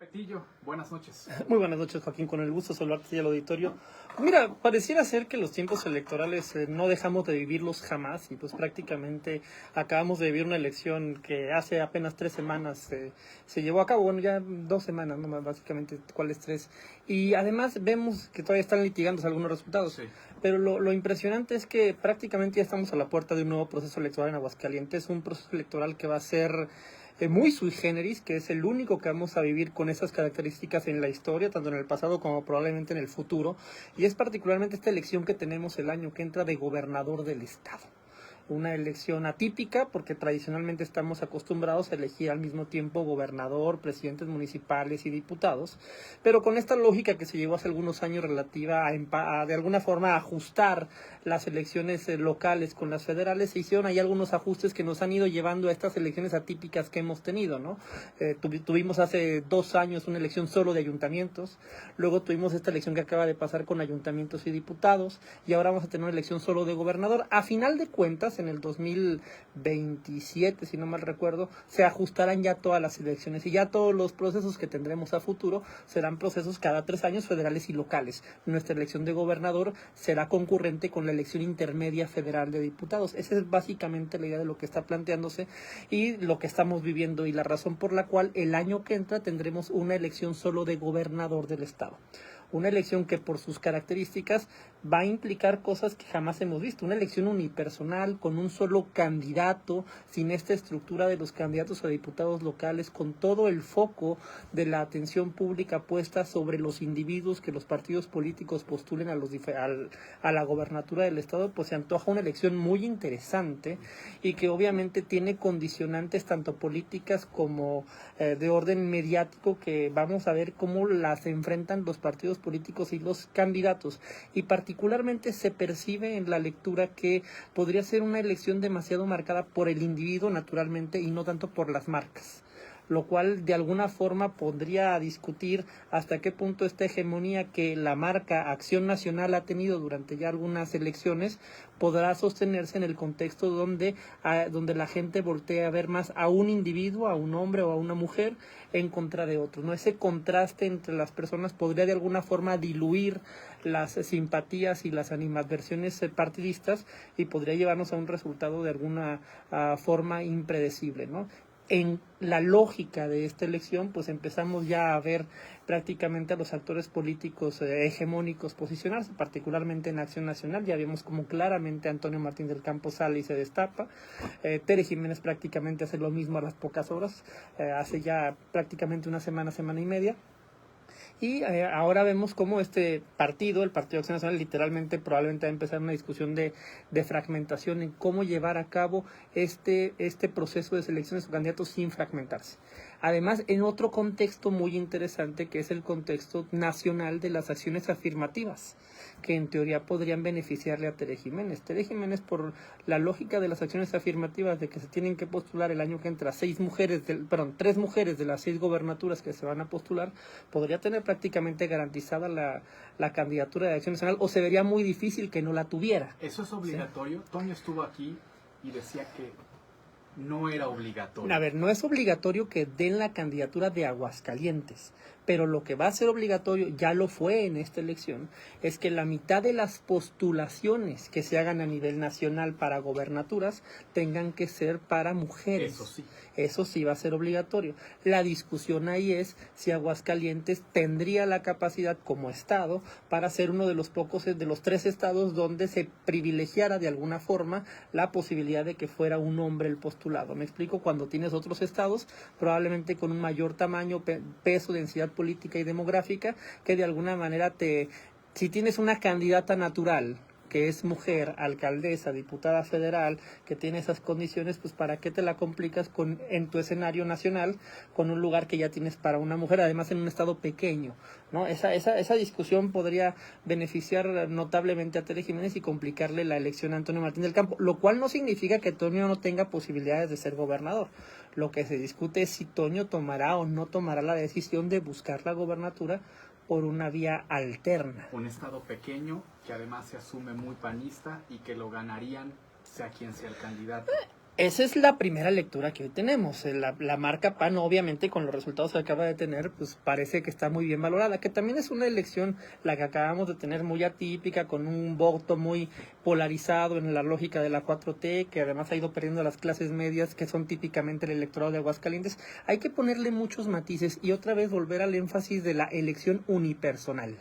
Petillo, buenas noches. Muy buenas noches, Joaquín, con el gusto de saludarte y al auditorio. Mira, pareciera ser que los tiempos electorales no dejamos de vivirlos jamás y pues prácticamente acabamos de vivir una elección que hace apenas 3 semanas se llevó a cabo, bueno, ya 2 semanas, no más, básicamente, ¿cuáles 3? Y además vemos que todavía están litigándose algunos resultados, Sí. pero lo impresionante es que prácticamente ya estamos a la puerta de un nuevo proceso electoral en Aguascalientes, un proceso electoral que va a ser muy sui generis, que es el único que vamos a vivir con esas características en la historia, tanto en el pasado como probablemente en el futuro, y es particularmente esta elección que tenemos el año que entra de gobernador del estado. Una elección atípica porque tradicionalmente estamos acostumbrados a elegir al mismo tiempo gobernador, presidentes municipales y diputados, pero con esta lógica que se llevó hace algunos años relativa a de alguna forma ajustar las elecciones locales con las federales, se hicieron ahí algunos ajustes que nos han ido llevando a estas elecciones atípicas que hemos tenido, ¿no? Tuvimos hace 2 años una elección solo de ayuntamientos, luego tuvimos esta elección que acaba de pasar con ayuntamientos y diputados, y ahora vamos a tener una elección solo de gobernador. A final de cuentas, en el 2027, si no mal recuerdo, se ajustarán ya todas las elecciones y ya todos los procesos que tendremos a futuro serán procesos cada 3 años federales y locales. Nuestra elección de gobernador será concurrente con la elección intermedia federal de diputados. Esa es básicamente la idea de lo que está planteándose y lo que estamos viviendo y la razón por la cual el año que entra tendremos una elección solo de gobernador del estado. Una elección que por sus características va a implicar cosas que jamás hemos visto. Una elección unipersonal, con un solo candidato, sin esta estructura de los candidatos a diputados locales, con todo el foco de la atención pública puesta sobre los individuos que los partidos políticos postulen a la gobernatura del estado, pues se antoja una elección muy interesante y que obviamente tiene condicionantes tanto políticas como de orden mediático que vamos a ver cómo las enfrentan los partidos políticos y los candidatos, y particularmente se percibe en la lectura que podría ser una elección demasiado marcada por el individuo naturalmente y no tanto por las marcas, lo cual de alguna forma podría discutir hasta qué punto esta hegemonía que la marca Acción Nacional ha tenido durante ya algunas elecciones podrá sostenerse en el contexto donde la gente voltea a ver más a un individuo, a un hombre o a una mujer en contra de otro, ¿no? Ese contraste entre las personas podría de alguna forma diluir las simpatías y las animadversiones partidistas y podría llevarnos a un resultado de alguna forma impredecible, ¿no? En la lógica de esta elección, pues empezamos ya a ver prácticamente a los actores políticos hegemónicos posicionarse, particularmente en Acción Nacional. Ya vemos como claramente Antonio Martín del Campo sale y se destapa. Tere Jiménez prácticamente hace lo mismo a las pocas horas, hace ya prácticamente una semana, semana y media. Y ahora vemos cómo este partido, el Partido Acción Nacional, literalmente probablemente va a empezar una discusión de fragmentación en cómo llevar a cabo este proceso de selección de su candidato sin fragmentarse. Además, en otro contexto muy interesante, que es el contexto nacional de las acciones afirmativas, que en teoría podrían beneficiarle a Tere Jiménez. Tere Jiménez, por la lógica de las acciones afirmativas, de que se tienen que postular el año que entra 3 mujeres de las 6 gobernaturas que se van a postular, podría tener prácticamente garantizada la candidatura de Acción Nacional, o se vería muy difícil que no la tuviera. ¿Eso es obligatorio? ¿Sí? Toño estuvo aquí y decía que no era obligatorio. A ver, no es obligatorio que den la candidatura de Aguascalientes, pero lo que va a ser obligatorio, ya lo fue en esta elección, es que la mitad de las postulaciones que se hagan a nivel nacional para gobernaturas tengan que ser para mujeres. Eso sí. Eso sí va a ser obligatorio. La discusión ahí es si Aguascalientes tendría la capacidad como estado para ser uno de los pocos, de los 3 estados donde se privilegiara de alguna forma la posibilidad de que fuera un hombre el postulado. Me explico, cuando tienes otros estados, probablemente con un mayor tamaño, peso, densidad política y demográfica, que de alguna manera si tienes una candidata natural, que es mujer, alcaldesa, diputada federal, que tiene esas condiciones, pues ¿para qué te la complicas en tu escenario nacional con un lugar que ya tienes para una mujer, además en un estado pequeño, ¿no? Esa discusión podría beneficiar notablemente a Tere Jiménez y complicarle la elección a Antonio Martín del Campo, lo cual no significa que Toño no tenga posibilidades de ser gobernador. Lo que se discute es si Toño tomará o no tomará la decisión de buscar la gobernatura por una vía alterna. Un estado pequeño que además se asume muy panista y que lo ganarían sea quien sea el candidato. Esa es la primera lectura que hoy tenemos. La marca PAN, obviamente, con los resultados que acaba de tener, pues parece que está muy bien valorada, que también es una elección, la que acabamos de tener, muy atípica, con un voto muy polarizado en la lógica de la 4T, que además ha ido perdiendo las clases medias, que son típicamente el electorado de Aguascalientes. Hay que ponerle muchos matices y otra vez volver al énfasis de la elección unipersonal.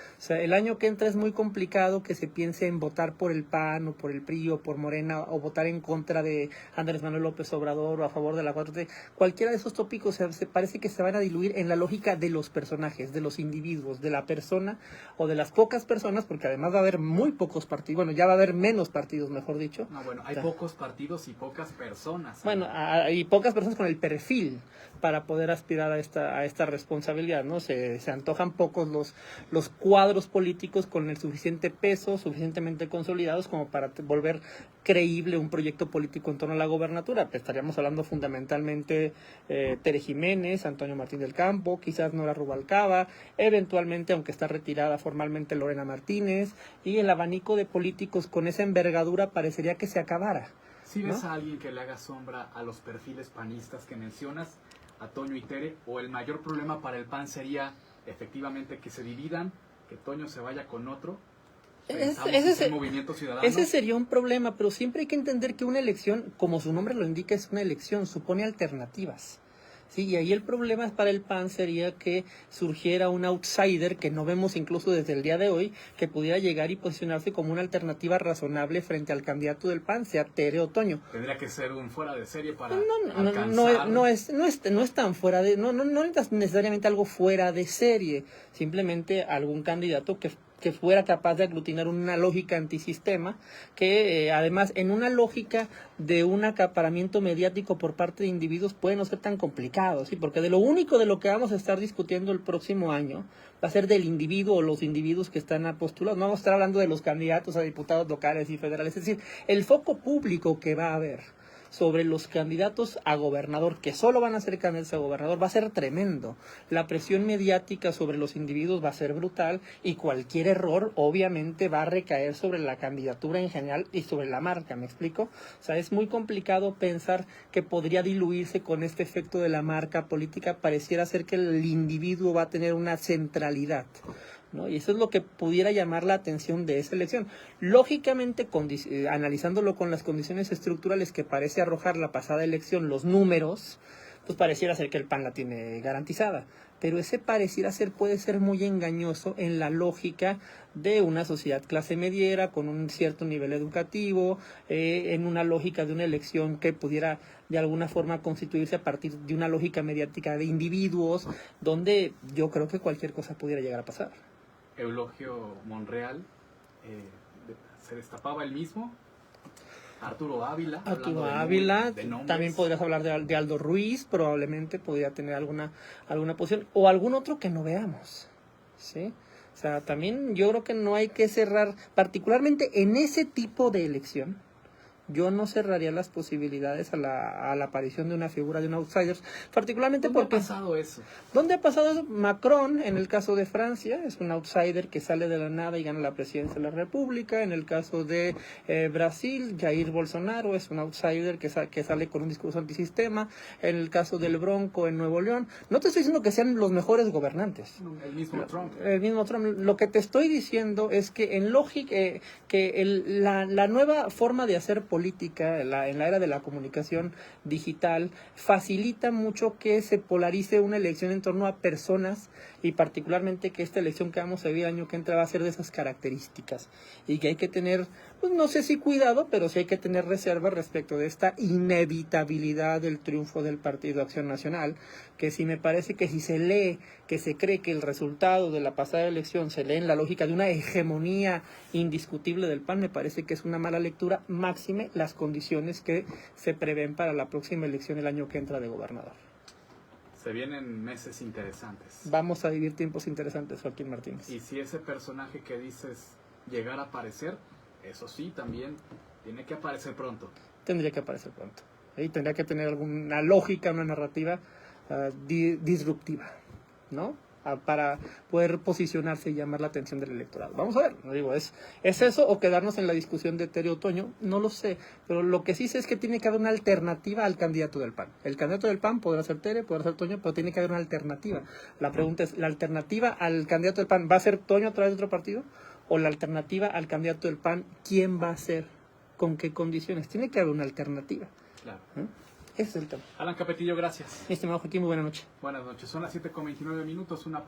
O sea, el año que entra es muy complicado que se piense en votar por el PAN o por el PRI o por Morena o votar en contra de Andrés Manuel López Obrador o a favor de la 4T. Cualquiera de esos tópicos se parece que se van a diluir en la lógica de los personajes, de los individuos, de la persona o de las pocas personas, porque además va a haber muy pocos partidos, bueno, ya va a haber menos partidos, mejor dicho. No, bueno, hay pocos partidos y pocas personas. Bueno, y pocas personas con el perfil para poder aspirar a esta responsabilidad, ¿no? Se antojan pocos los cuadros políticos con el suficiente peso, suficientemente consolidados como para volver creíble un proyecto político en torno a la gobernatura. Estaríamos hablando fundamentalmente Tere Jiménez, Antonio Martín del Campo, quizás Nora Rubalcaba, eventualmente, aunque está retirada formalmente, Lorena Martínez, y el abanico de políticos con esa envergadura parecería que se acabara. Si ves ¿no? a alguien que le haga sombra a los perfiles panistas que mencionas, a Toño y Tere, o el mayor problema para el PAN sería efectivamente que se dividan, que Toño se vaya con otro. Ese movimiento ciudadano. Ese sería un problema, pero siempre hay que entender que una elección, como su nombre lo indica, es una elección, supone alternativas. Sí, y ahí el problema para el PAN sería que surgiera un outsider que no vemos incluso desde el día de hoy, que pudiera llegar y posicionarse como una alternativa razonable frente al candidato del PAN, sea Tere o Toño. Tendría que ser un fuera de serie para no es tan fuera de, no es necesariamente algo fuera de serie, simplemente algún candidato que fuera capaz de aglutinar una lógica antisistema, que además en una lógica de un acaparamiento mediático por parte de individuos puede no ser tan complicado, ¿sí? Porque de lo único de lo que vamos a estar discutiendo el próximo año va a ser del individuo o los individuos que están postulados. No vamos a estar hablando de los candidatos a diputados locales y federales, es decir, el foco público que va a haber sobre los candidatos a gobernador, que solo van a ser candidatos a gobernador, va a ser tremendo. La presión mediática sobre los individuos va a ser brutal y cualquier error obviamente va a recaer sobre la candidatura en general y sobre la marca, ¿me explico? O sea, es muy complicado pensar que podría diluirse con este efecto de la marca política. Pareciera ser que el individuo va a tener una centralidad, ¿no? Y eso es lo que pudiera llamar la atención de esa elección. Lógicamente, analizándolo con las condiciones estructurales que parece arrojar la pasada elección, los números, pues pareciera ser que el PAN la tiene garantizada. Pero ese pareciera ser puede ser muy engañoso en la lógica de una sociedad clase mediera, con un cierto nivel educativo, en una lógica de una elección que pudiera de alguna forma constituirse a partir de una lógica mediática de individuos, donde yo creo que cualquier cosa pudiera llegar a pasar. Eulogio Monreal, se destapaba el mismo. Arturo Ávila, también podrías hablar de Aldo Ruiz, probablemente podría tener alguna posición, o algún otro que no veamos, ¿sí? O sea, también yo creo que no hay que cerrar, particularmente en ese tipo de elección, yo no cerraría las posibilidades a la aparición de una figura de un outsider, particularmente porque... ¿Dónde ha pasado eso? ¿Dónde ha pasado eso? Macron, en el caso de Francia, es un outsider que sale de la nada y gana la presidencia de la República. En el caso de Brasil, Jair Bolsonaro es un outsider que sale con un discurso antisistema. En el caso del Bronco en Nuevo León, no te estoy diciendo que sean los mejores gobernantes. El mismo Trump. El mismo Trump. Lo que te estoy diciendo es que en lógica, la nueva forma de hacer política en la era de la comunicación digital facilita mucho que se polarice una elección en torno a personas, y particularmente que esta elección que vamos a vivir el año que entra va a ser de esas características, y que hay que tener, pues no sé si cuidado, pero sí hay que tener reserva respecto de esta inevitabilidad del triunfo del Partido Acción Nacional, que sí me parece que si se lee, que se cree que el resultado de la pasada elección se lee en la lógica de una hegemonía indiscutible del PAN, me parece que es una mala lectura, máxime las condiciones que se prevén para la próxima elección el año que entra de gobernador. Se vienen meses interesantes. Vamos a vivir tiempos interesantes, Joaquín Martínez. Y si ese personaje que dices llegara a aparecer, eso sí, también tiene que aparecer pronto. Tendría que aparecer pronto. Y tendría que tener alguna lógica, una narrativa disruptiva, ¿no? para poder posicionarse y llamar la atención del electorado. Vamos a ver, no digo, ¿es eso o quedarnos en la discusión de Tere o Toño? No lo sé, pero lo que sí sé es que tiene que haber una alternativa al candidato del PAN. El candidato del PAN podrá ser Tere, podrá ser Toño, pero tiene que haber una alternativa. La pregunta es, ¿la alternativa al candidato del PAN va a ser Toño a través de otro partido? ¿O la alternativa al candidato del PAN, quién va a ser? ¿Con qué condiciones? Tiene que haber una alternativa. Claro. Ese es el tema. Alan Capetillo, gracias. Mi estimado Joaquín, muy buena noche. Buenas noches. Son las 7:29 minutos. Una